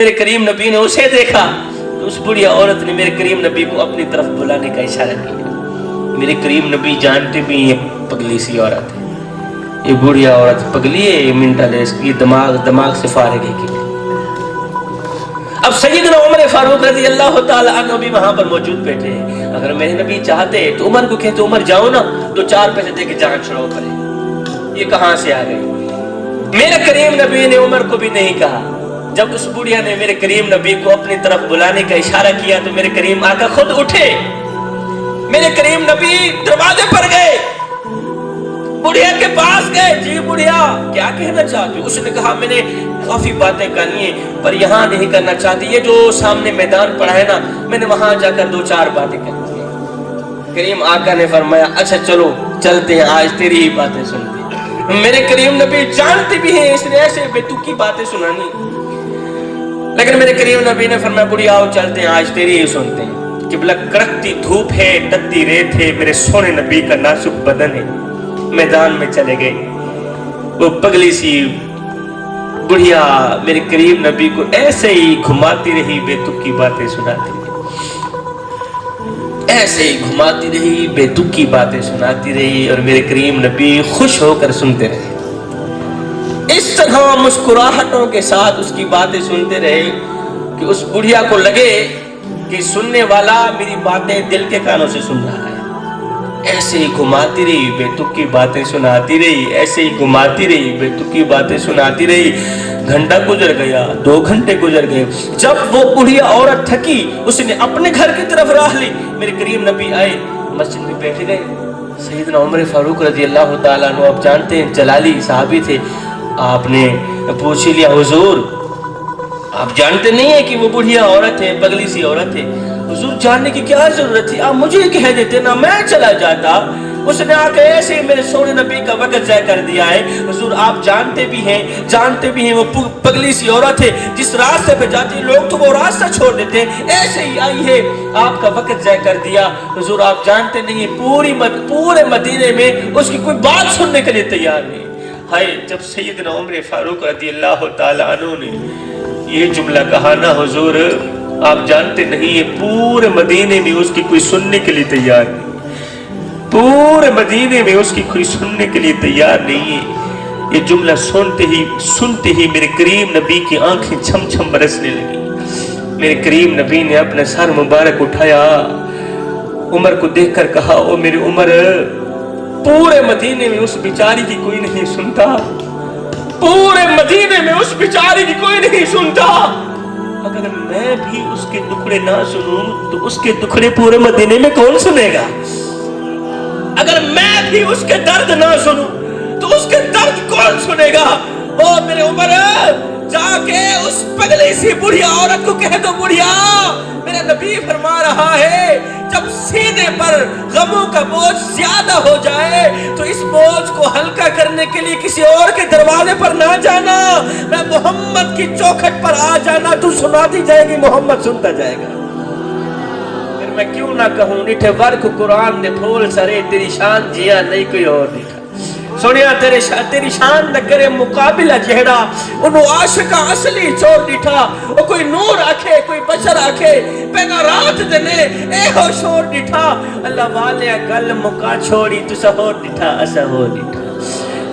میرے کریم نبی نے اسے دیکھا تو اس بڑھیا عورت نے میرے کریم نبی کو اپنی طرف بلانے کا اشارہ کیا۔ میرے کریم نبی جانتے بھی یہ پگلی سی عورت ہے، یہ بڑھیا عورت پگلی ہے، یہ منٹل ہے، اس کی دماغ سے فارغ ہے کی۔ اب سیدنا عمر فاروق رضی اللہ تعالی عنہ بھی وہاں پر موجود بیٹھے ہیں۔ اگر میرے نبی چاہتے تو عمر کو کہتے عمر جاؤ نا، 2-4 پیسے دے کے جان چھڑاؤ پڑے، یہ کہاں سے آ گئی؟ میرے کریم نبی نے عمر کو بھی نہیں کہا۔ جب اس بڑھیا نے میرے کریم نبی کو اپنی طرف بلانے کا اشارہ کیا تو میرے کریم آقا خود اٹھے، میرے کریم نبی دروازے پر گئے، بڑھیا کے پاس گئے۔ جی بڑھیا کیا کہنا چاہتی؟ اس نے کہا میں نے کافی باتیں کرنی ہیں پر یہاں نہیں کرنا چاہتی، یہ جو سامنے میدان پڑا ہے نا میں نے وہاں جا کر 2-4 باتیں کرنی ہیں۔ کریم آقا نے فرمایا اچھا چلو چلتے ہیں، آج تیری ہی باتیں سنتے ہیں۔ میرے کریم نبی جانتے بھی ہیں اس نے ایسے بے تکی باتیں سنانی، لیکن میرے کریم نبی نے فرمایا بڑھیا آؤ چلتے ہیں، آج تیری ہی سنتے ہیں۔ قبلہ کڑکتی دھوپ ہے، تتی ریت ہے، میرے سونے نبی کا نازک بدن ہے۔ میدان میں چلے گئے، وہ پگلی سی بڑھیا میرے کریم نبی کو ایسے ہی گھماتی رہی، بے تکی باتیں سناتی رہی، ایسے ہی گھماتی رہی، بے تکی باتیں سناتی رہی، اور میرے کریم نبی خوش ہو کر سنتے رہے۔ اس طرح مسکراہٹوں کے ساتھ اس کی باتیں سنتے رہے کہ اس بڑھیا کو لگے کہ سننے والا میری باتیں دل کے کانوں سے سن رہا ہے۔ ایسے ہی گھماتی رہی، بے تکی باتیں سناتی رہی، ایسے ہی گھماتی رہی، بے تکی باتیں سناتی رہی۔ گھنٹہ گزر گیا، 2 گھنٹے گزر گئے۔ جب وہ بڑھیا عورت تھکی اس نے اپنے گھر کی طرف راہ لی، میرے کریم نبی آئے، مسجد میں بیٹھ گئے۔ سیدنا عمر فاروق رضی اللہ تعالیٰ عنہ آپ جانتے ہیں جلالی صحابی تھے، آپ نے پوچھ لیا حضور آپ جانتے نہیں ہیں کہ وہ بڑھیا عورت ہے، پگلی سی عورت ہے؟ حضور جاننے کی کیا ضرورت تھی، آپ مجھے کہہ دیتے نا میں چلا جاتا۔ اس نے آ کے ایسے ہی میرے سونے نبی کا وقت ضائع کر دیا ہے۔ حضور آپ جانتے بھی ہیں وہ پگلی سی عورت ہے، جس راستے پہ جاتی لوگ تو وہ راستہ چھوڑ دیتے ہیں، ایسے ہی آئی ہے آپ کا وقت ضائع کر دیا۔ حضور آپ جانتے نہیں پورے مدینے میں اس کی کوئی بات سننے کے لیے تیار نہیں۔ ہائے جب سیدنا عمر فاروق رضی اللہ تعالیٰ عنہ نے یہ جملہ کہا نا حضور آپ جانتے نہیں ہے پورے مدینے میں اس کی کوئی سننے کے لیے تیار نہیں، پورے مدینے میں اس کی کوئی سننے کے لیے تیار نہیں ہے۔ یہ جملہ سنتے ہی میرے کریم نبی کی آنکھیں چھم چھم برسنے لگی۔ میرے کریم نبی نے اپنا سر مبارک اٹھایا، عمر کو دیکھ کر کہا او میرے عمر پورے مدینے میں اس بیچاری کی کوئی نہیں سنتا، پورے مدینے میں اس بیچاری کی کوئی نہیں سنتا، اگر میں بھی اس کے دکھڑے نہ سنوں تو اس کے دکھڑے پورے مدینے میں کون سنے گا؟ اگر میں بھی اس کے درد نہ سنوں تو اس کے درد کون سنے گا؟ او میرے عمر جا کے اس پگلی سی بڑھیا عورت کو کہہ دو بڑھیا میرا نبی فرما رہا ہے جب سینے پر غموں کا بوجھ زیادہ ہو جائے تو اس بوجھ کو ہلکا کرنے کے لیے کسی اور کے دروازے پر نہ جانا، میں محمد کی چوکھٹ پر آ جانا، تو سناتی جائے گی محمد سنتا جائے گا۔ پھر میں کیوں نہ کہوں نٹھے ورک قرآن نے پھول سرے تیری شان جیا نہیں کوئی اور دکھا، سنیا تیری شان نہ کرے مقابلہ جہڑا انہوں عاشقہ اصلی چور ڈٹھا، وہ کوئی نور آکھے کوئی بشر آکھے پینا رات دنے اے ہو شور ڈٹھا، اللہ والے گل مکا چھوڑی تو سہور ڈٹھا اسا ہو ڈٹھا۔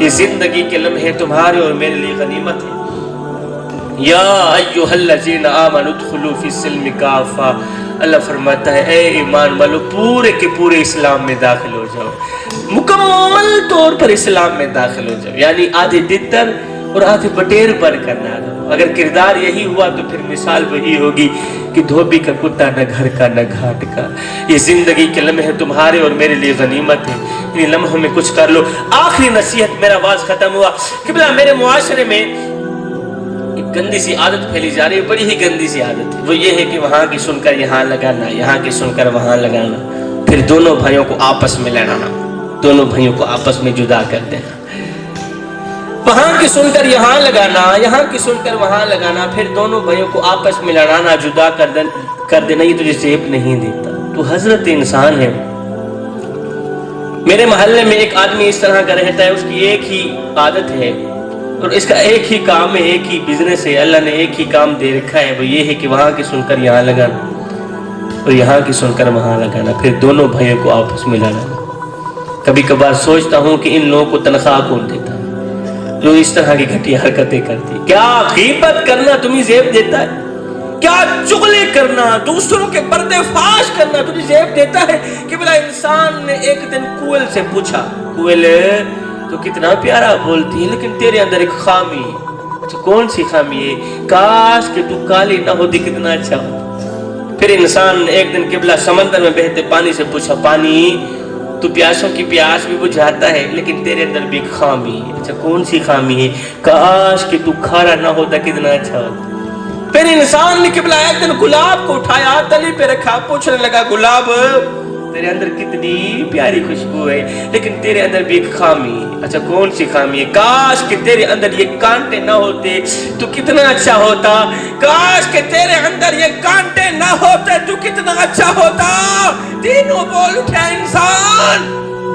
یہ زندگی کے لمحے تمہارے اور میرے لیے غنیمت ہے۔ یا ایھا الذین آمنوا ادخلوا فی السلم کافہ، اللہ فرماتا ہے اے ایمان والو پورے کے پورے اسلام میں داخل ہو جاؤ، مکمل طور پر اسلام میں داخل ہو جاؤ، یعنی آدھے تتر اور آدھے بٹیر پر کرنا دو۔ اگر کردار یہی ہوا تو پھر مثال وہی ہوگی کہ دھوبی کا کتا نہ گھر کا نہ گھاٹ کا۔ یہ زندگی کے لمحے تمہارے اور میرے لیے غنیمت ہے، ان لمحوں میں کچھ کر لو۔ آخری نصیحت، میرا واز ختم ہوا۔ قبلہ میرے معاشرے میں ایک گندی سی عادت پھیلی جا رہی ہے، بڑی ہی گندی سی عادت ہے، وہ یہ ہے کہ وہاں کی سن کر یہاں لگانا، یہاں کی سن کر وہاں لگانا، پھر دونوں بھائیوں کو آپس میں لڑانا، دونوں بھائیوں کو آپس میں جدا کر دینا، وہاں کی سن کر یہاں لگانا، یہاں کی سن کر وہاں لگانا، پھر دونوں بھائیوں کو آپس میں لڑانا، جدا کر دینا۔ یہ تجھے زیب نہیں دیتا، تو حضرت انسان ہے۔ میرے محلے میں ایک آدمی اس طرح کا رہتا ہے، اس کی ایک ہی عادت ہے، اور اس کا ایک ہی کام ہے, ایک ہی بزنس ہے, اللہ نے ایک ہی کام دے رکھا ہے, وہ یہ ہے کہ وہاں کی سن کر یہاں لگانا اور یہاں کی سن کر وہاں لگانا, پھر دونوں بھائیوں کو آپس میں لگانا. کبھی کبھار سوچتا ہوں کہ ان لوگوں کو تنخواہ کون دیتا ہے جو اس طرح کی گھٹیا حرکتیں کرتی. کیا غیبت کرنا تمہیں زیب دیتا ہے؟ کیا چغلی کرنا, دوسروں کے پردے فاش کرنا تجھے زیب دیتا ہے؟ کہ بلا انسان نے ایک دن کوئل سے پوچھا, کوئل تو کتنا پیارا بولتی ہے لیکن تیرے اندر ایک خامی ہے. اچھا کون سی خامی ہے؟ کاش کہ تو کالی نہ ہوتی کتنا اچھا ہوتا. پھر انسان نے ایک دن قبلہ سمندر میں بہتے پانی سے پوچھا, پانی تو پیاسوں کی پیاس بھی بجھاتا ہے لیکن تیرے اندر بھی ایک خامی ہے. اچھا کون سی خامی ہے؟ کاش کہ تو کھارا نہ ہوتا کتنا اچھا ہوتا. پھر انسان نے قبلہ ایک دن گلاب کو اٹھایا, تلی پہ رکھا, پوچھنے لگا, گلاب تیرے اندر کتنی پیاری خوشبو ہے لیکن تیرے اندر بھی ایک خامی ہے. اچھا کون سی خامی ہے؟ کاش کہ تیرے اندر یہ کانٹے نہ ہوتے تو کتنا اچھا ہوتا. کاش کہ تیرے اندر یہ کانٹے نہ ہوتے تو کتنا اچھا ہوتا. تینوں بول اٹھا انسان,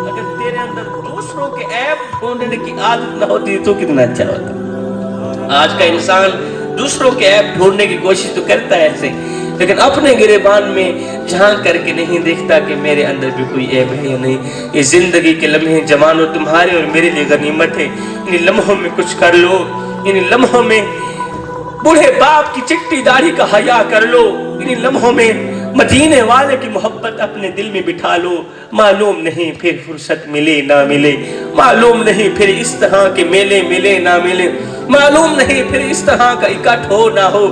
اگر تیرے اندر دوسروں کے عیب ڈھونڈنے کی عادت نہ ہوتی تو کتنا اچھا ہوتا. آج کا انسان دوسروں کے عیب ڈھونڈنے کی کوشش تو کرتا ہے ایسے, لیکن اپنے گریبان میں جھانک کر کے نہیں دیکھتا کہ میرے اندر بھی کوئی عیب ہے یا نہیں. یہ زندگی کے لمحے جوانوں تمہارے اور میرے لیے غنیمت ہے. ان لمحوں میں کچھ کر لو, ان لمحوں میں بوڑھے باپ کی چٹی داڑھی کا حیا کر لو, ان لمحوں میں مدینے والے کی محبت اپنے دل میں بٹھا لو. معلوم نہیں پھر فرصت ملے نہ ملے, معلوم نہیں پھر اس طرح کے میلے ملے نہ ملے, معلوم نہیں پھر اس طرح کا اکٹھ ہو نہ ہو.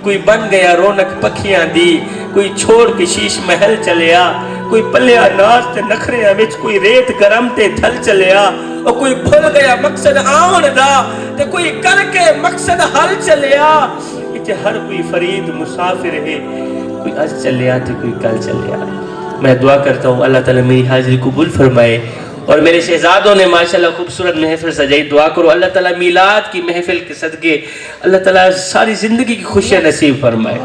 کوئی بن گیا رونق پکھیاں دی, کوئی چھوڑ کے شیش محل چلیا, کوئی پلیا ناز تے نخریاں وچ, کوئی ریت گرم تے تھل چلیا, اور کوئی بھول گیا مقصد آن دا تے کوئی کر کے مقصد حل چلیا. اتنے ہر کوئی فرید مسافر ہے, کوئی آج چلیا تو کوئی کل چلیا. میں دعا کرتا ہوں اللہ تعالیٰ میری حاضری قبول فرمائے, اور میرے شہزادوں نے ماشاءاللہ خوبصورت محفل سجائی. دعا کرو اللہ تعالیٰ میلاد کی محفل کے صدقے اللہ تعالیٰ ساری زندگی کی خوشیاں نصیب فرمائے.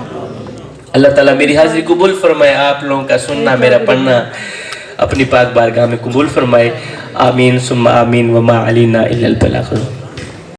اللہ تعالیٰ میری حاضری قبول فرمائے, آپ لوگوں کا سننا میرا پڑھنا اپنی پاک بارگاہ میں قبول فرمائے. آمین ثم آمین, وما علینا الا البلاغ.